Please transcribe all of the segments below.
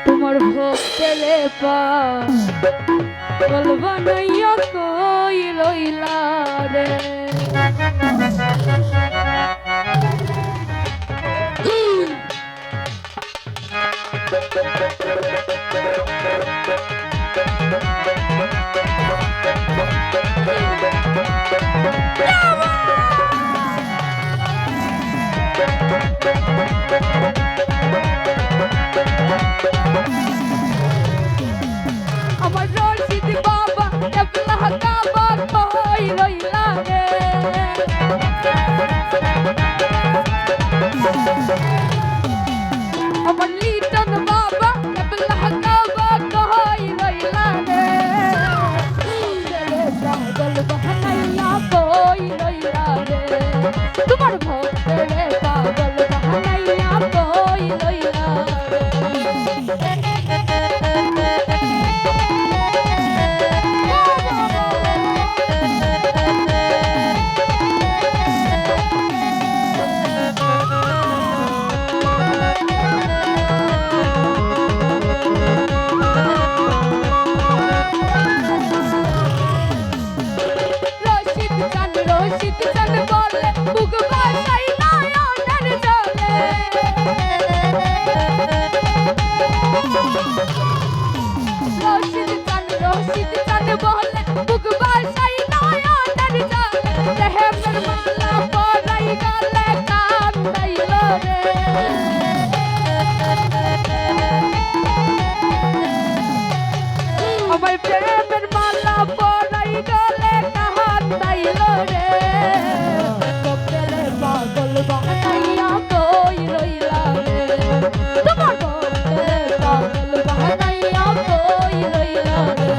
তোমার ভক্তেরে পাগল বানাইয়া কই রইলা রে। আমার রশিদ বাবা এবলা কাবা কই রইলা রে। আমার লিটন বাবা এবলা কাবা কই রইলা রে। পাগল বানাইয়া কই রইলা রে। তোমার ভক্তরে পাগল বানাইয়া কই রইলা রে। রশিদ চান বলে বুক ভাসাই নয়নের জলে। রশিদ চান বলে বুক ভাসাই নয়নের জলে। দেহের মালা পরাই গলে কান্দাইল রে। আমার প্রেমের মালা পরাই গলে কান্দাইল রে। পাগল বানাইয়া কই রইলা রে। তোমার ভক্তরে পাগল বানাইয়া কই রইলা রে।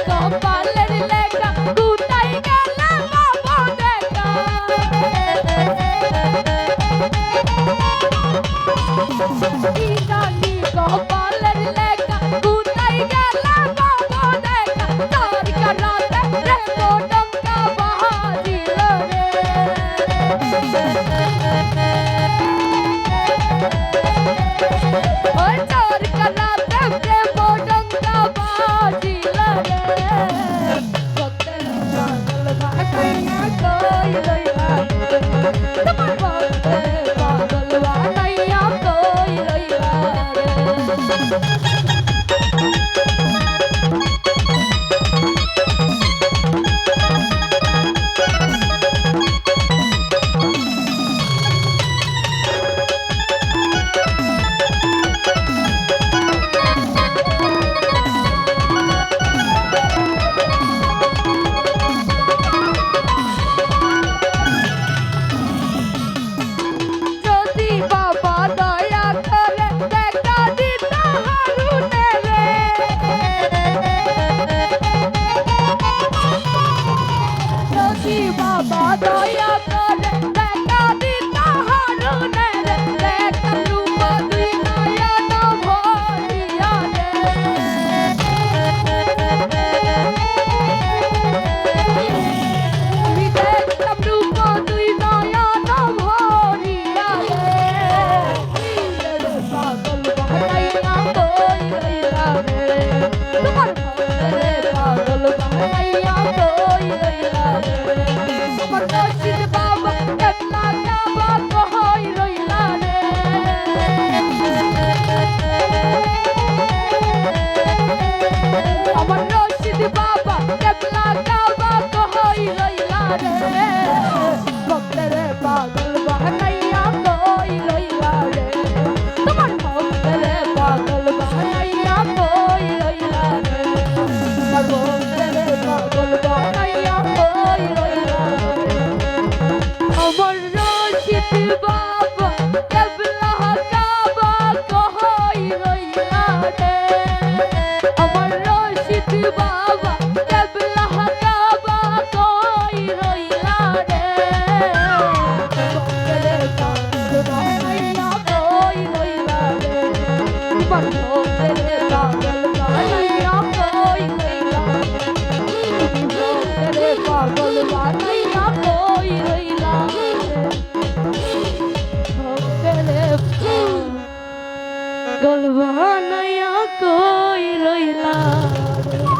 কপালের লেখা কোথায় গেলে বাবা দেখা। কি জানি কপালের লেখা কোথায় গেলে বাবা দেখা। তার কারাতে রে মোডঙ্কা বাহাজিল রে। ওই তার কারাতে রে মোডঙ্কা বাহাজিল রে। তোমার ভক্তরে পাগল বানাইয়া কই রইলা বাবা দয়া করে দেখা দিতা হারুনে রে। দেখা রূপ দুই নয়ন ভরিয়া রে। আমি দেখতাম রূপ দুই নয়ন ভরিয়া রে। পাগল বানাইয়া কই রইলা রে। তোমার ভক্তরে পাগল বানাইয়া কই রইলা রে। আমার রশিদ বাবা এবলা কাবা কই রইলা রে। আমার রশিদ বাবা এবলা কাবা কই রইলা রে। ভক্তরে পাগল বানাইয়া কই রইলা রে। তোমার ভক্তরে পাগল বানাইয়া কই রইলা রে। আমার ভক্তরে পাগল বানাইয়া কই রইলা রে। আমার রশিদ বাবা এবলা কাবা কই রইলা রে। আমার রশিদ পাগল বানাইয়া কই রইলা রে।